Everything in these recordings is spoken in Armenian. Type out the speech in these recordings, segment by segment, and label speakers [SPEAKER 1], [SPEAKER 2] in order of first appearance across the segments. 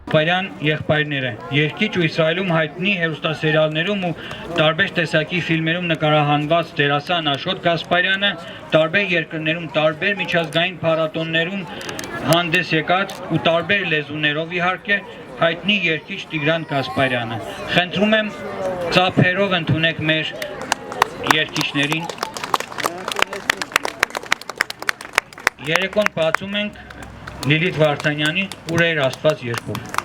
[SPEAKER 1] Պարյան եղբայրները երկիչ ու Իսրայելում հայտնի հեռուստասերիալներում ու տարբեր տեսակի ֆիլմերում նկարահանված դերասան Աշոտ Գասպարյանը տարբեր երկրներում տարբեր միջազգային փառատոներում հանդես եկած ու տարբեր լեզուներով իհարկե հայտնի երկիչ Տիգրան Գասպարյանը։ Խնդրում եմ ծափերով ընդունեք մեր երկիչներին։ Երեկոն բացում ենք Լիլիթ Վարդանյանի «Ուրեր Աստված» երգով։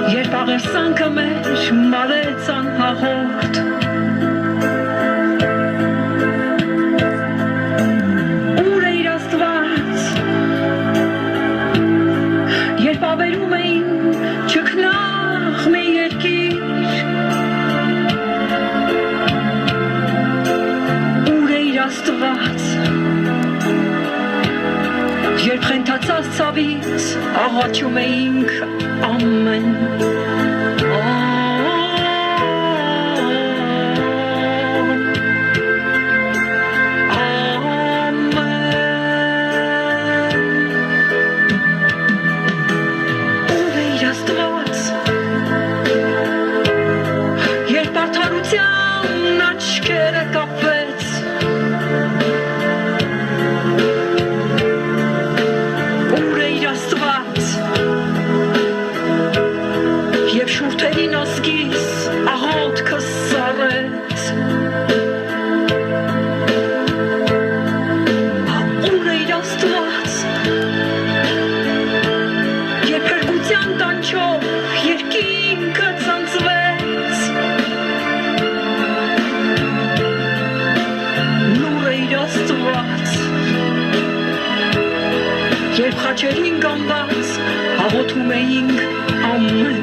[SPEAKER 2] Երբ աղերսանքը մեր մարեց անհաղորդ Ուր էիր Աստված Երբ ավերում էին չքնաղ մի երկիր Ուր էիր Աստված Երբ խենթացած ցավից աղաչում էինք ամեն Ուր էիր Աստված Երբ արդարության աչքերը կապվեց Եվ շուրթերին ասկիս աղոտքը սարեց Ուր էիր Աստված Երբ հրգության տանչով երկինքը ծանծվեց Նուր էիր Աստված Երբ խաչերին կամված աղոթում էինք ամեն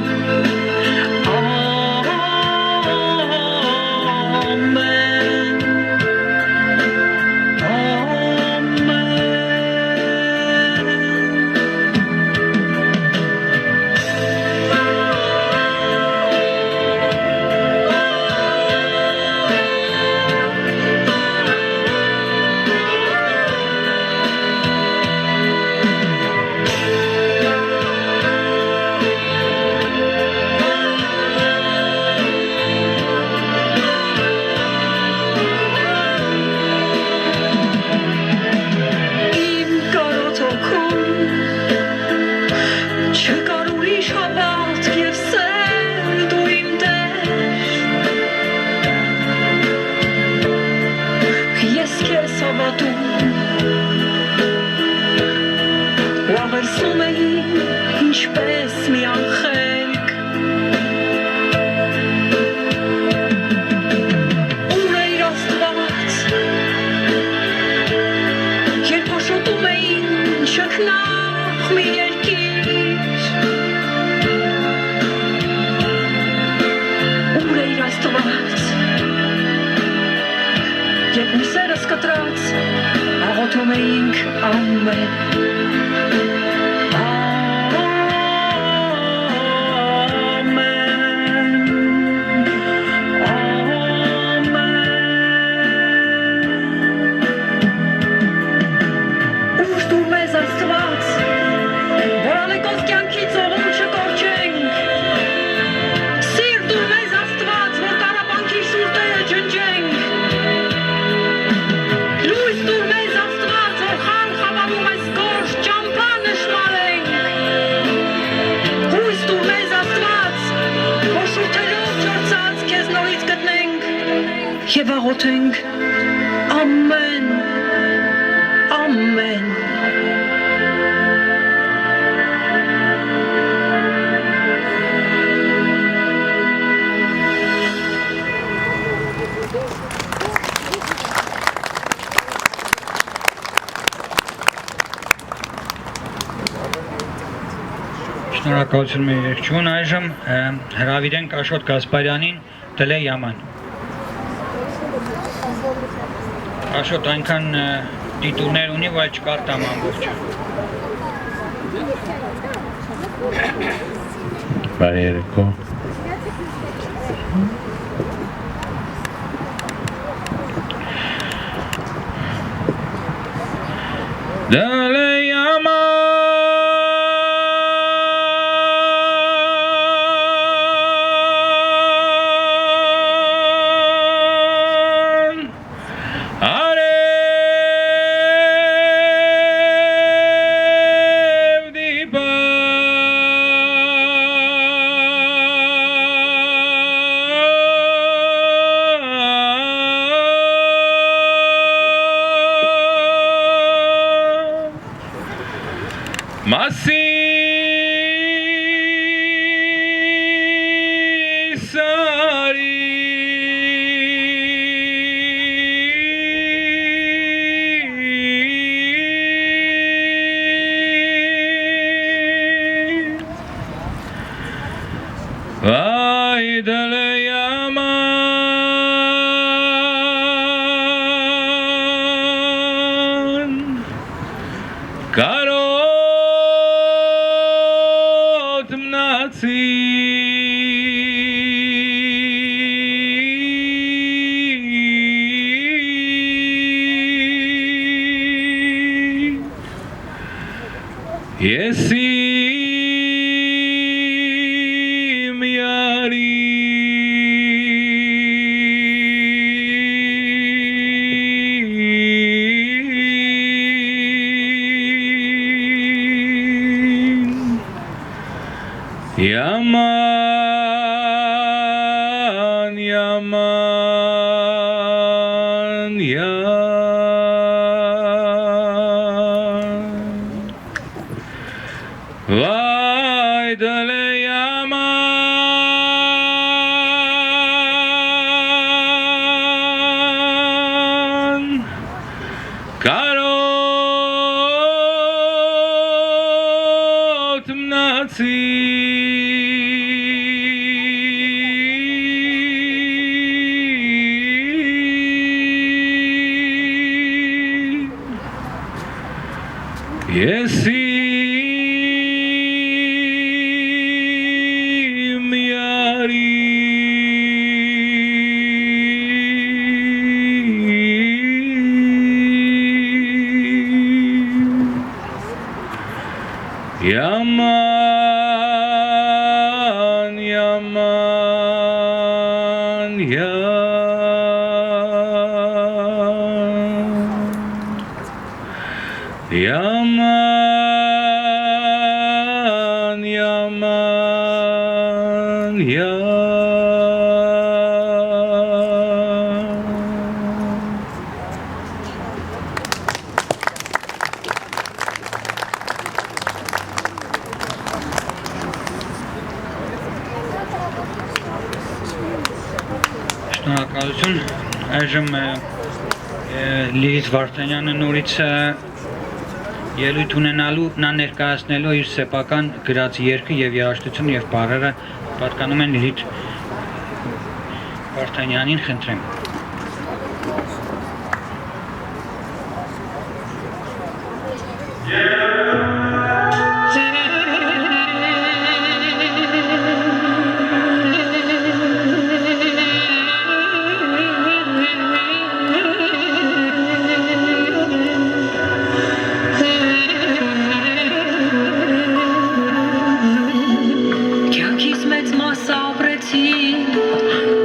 [SPEAKER 2] Ինչպես մի անխելք Ուր էիր Աստված Երբ հոշոտում էին շքնաղ մի երկիր Ուր էիր Աստված Երբ միսերս կտրած աղոթում էինք ամեն Եվ աղոթենք ամեն, ամեն
[SPEAKER 1] Շնորհակալություն մեր երգչուն, այժմ հրավիրենք Աշոտ Գասպարյանին Դլե Yaman։ Աշոտ այնքան տիտուլներ ունի, որ չկարտամ ամբողջը։
[SPEAKER 3] Բարի երեկո։ Դլե Yaman Arev diba Masi sari Vay Dlē Yaman Karot mnaci Yesim yarim Yaman, Yaman, Yaman Vay Dlē Yaman Karot mnaci Yesim yarim Yaman, Yaman, Yaman, Yaman,
[SPEAKER 1] Շնորհակալություն, այժմ Լիլիթ Վարդանյանը նորից ելույթ ունենալու, նա ներկայացնելու իր սեփական գրած երգը եւ երաժշտությունը եւ բառերը պատկանում են Լիլիթ Վարդանյանին, խնդրեմ։
[SPEAKER 2] Կյանքիս մեծ մասը ապրեցի,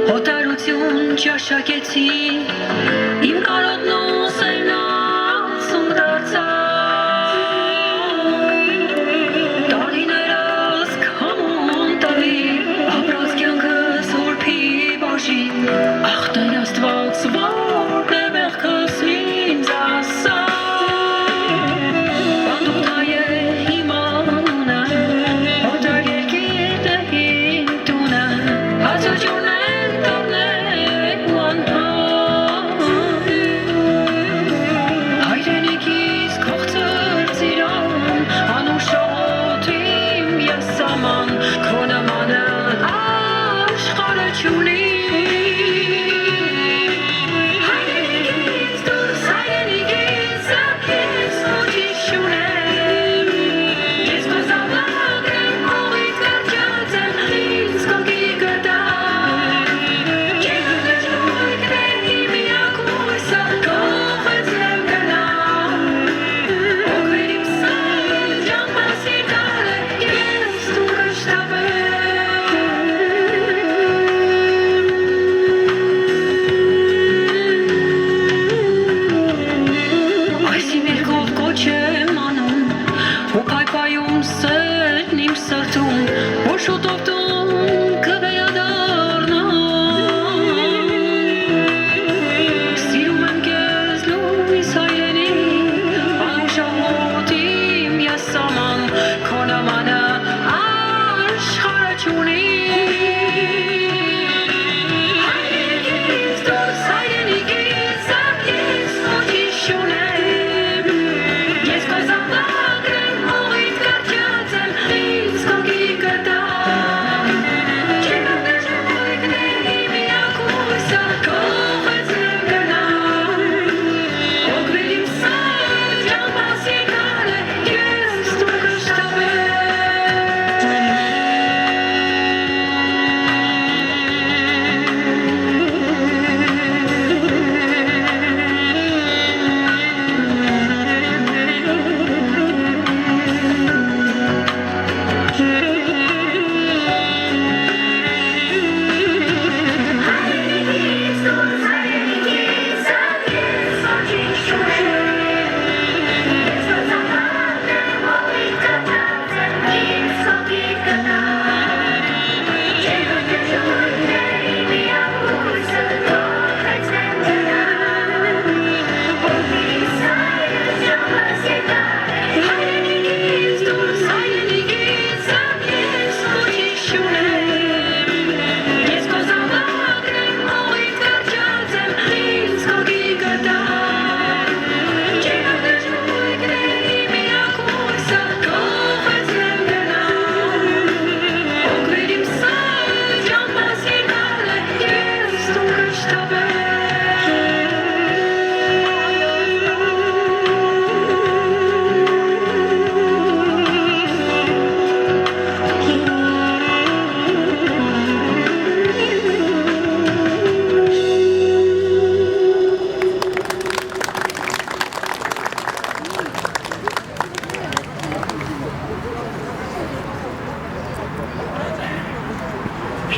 [SPEAKER 2] հոտարություն ճաշակեցի, իմ կարոտն ու սենացում դարձավ։ Տարիներս քամուն տվի, ապրած կյանքս որփի բաժին, ախ Տեր Աստված, որն է մեղքս ինձ ասա։ One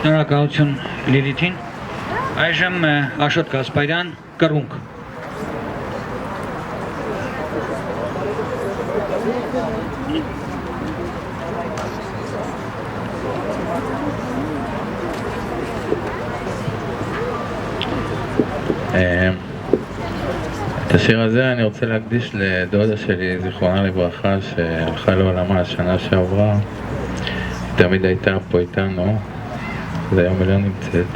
[SPEAKER 1] Շնորհակալություն Լիլիթին։ Այժմ Աշոտ Գասպարյան, կռունկ։
[SPEAKER 4] את השיר הזה אני רוצה להקדיש לדודה שלי, זיכרונה לברכה, שהלכה לעולמה השנה שעברה. היא תמיד הייתה פה איתנו, והיום היא לא נמצאת.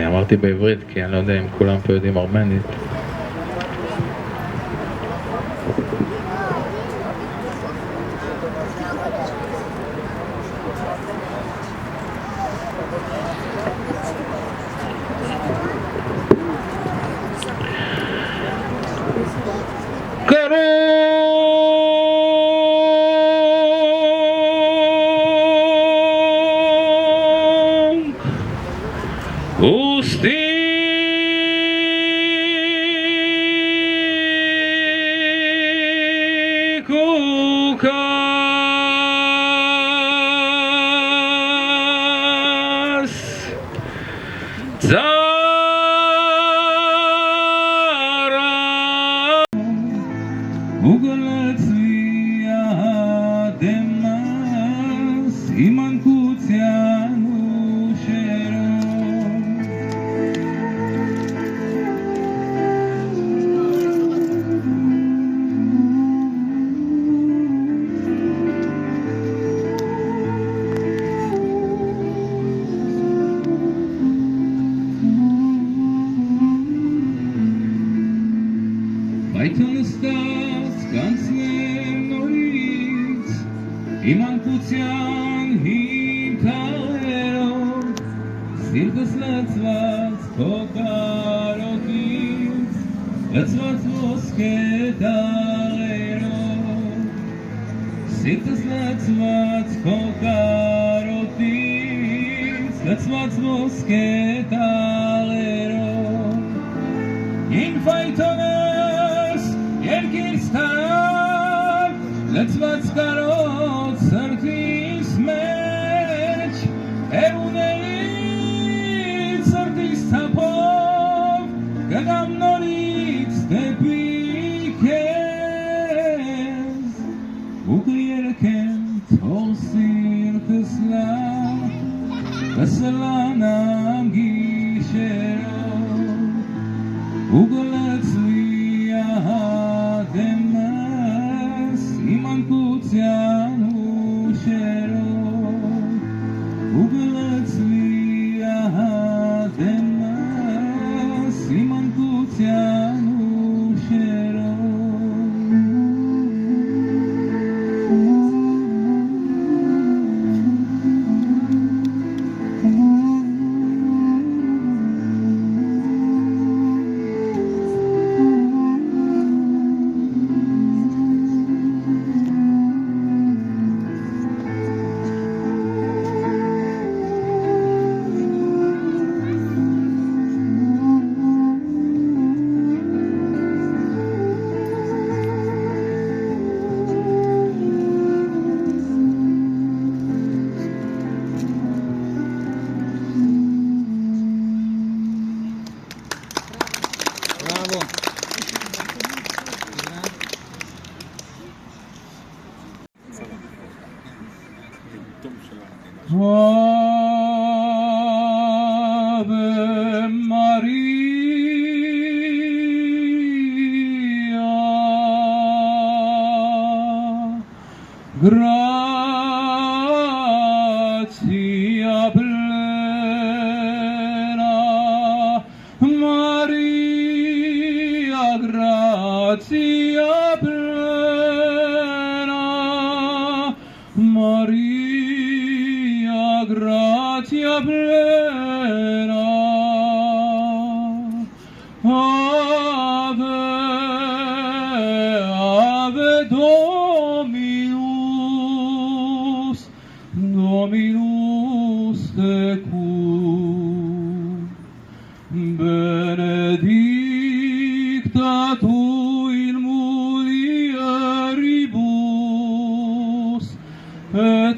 [SPEAKER 4] אמרתי בעברית כי אני לא יודע אם כולם פה יודעים ארמנית.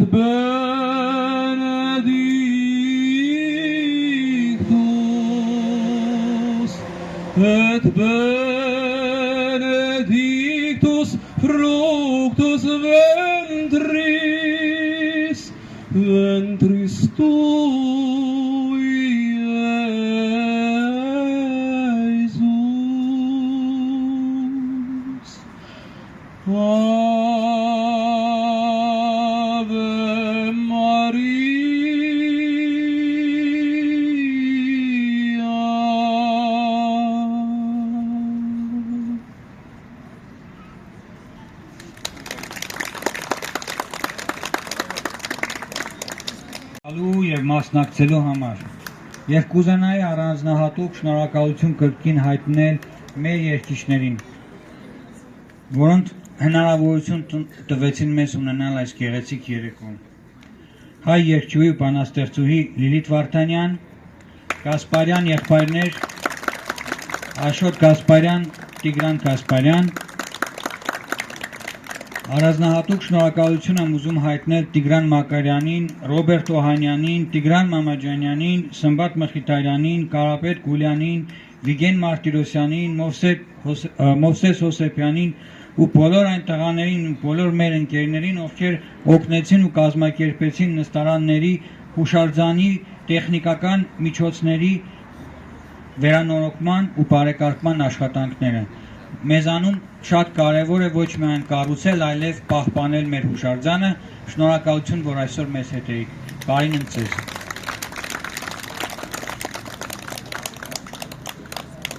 [SPEAKER 3] Et benedictus Dominus fructus ventris tui, Iesus. Ave Maria.
[SPEAKER 1] Ալու եւ մասնակցելու համար եւ կուզենայի առանձնահատուկ շնորհակալություն կրկին հայտնել մեր երգիչներին, որոնց հնարավորություն տվեցին մեզ ունենալ այս գեղեցիկ երեկոն։ Հայ երգչուհի ու բանաստեղծուհի Լիլիթ Վարդանյան, Գասպարյան եղբայրներ Աշոտ Գասպարյան, Տիգրան Գասպարյան, առանձնահատուկ շնորհակալություն եմ ուզում հայտնել Տիգրան Մակարյանին, Ռոբերտ Օհանյանին, Տիգրան Մամաջանյանին, Սմբատ Մխիթարյանին, Կարապետ Գուլյանին, Վիգեն Մարտիրոսյանին, Մովսես Հոսեփյանին ու բոլոր այն տղաներին ու բոլոր մեր ընկերներին, ովքեր օգնեցին ու կազմակերպեցին նստարանների հուշարձանի տեխնիկական միջոցների վերանորոգման ու բարեկարգման աշխատանքները։ Մեզանում շատ կարևոր է ոչ միայն կառուցել, այլև պահպանել մեր հուշարձանը։ Շնորհակալություն, որ այսօր մեզ հետ էիք։ Բարին ընդ ձեզ։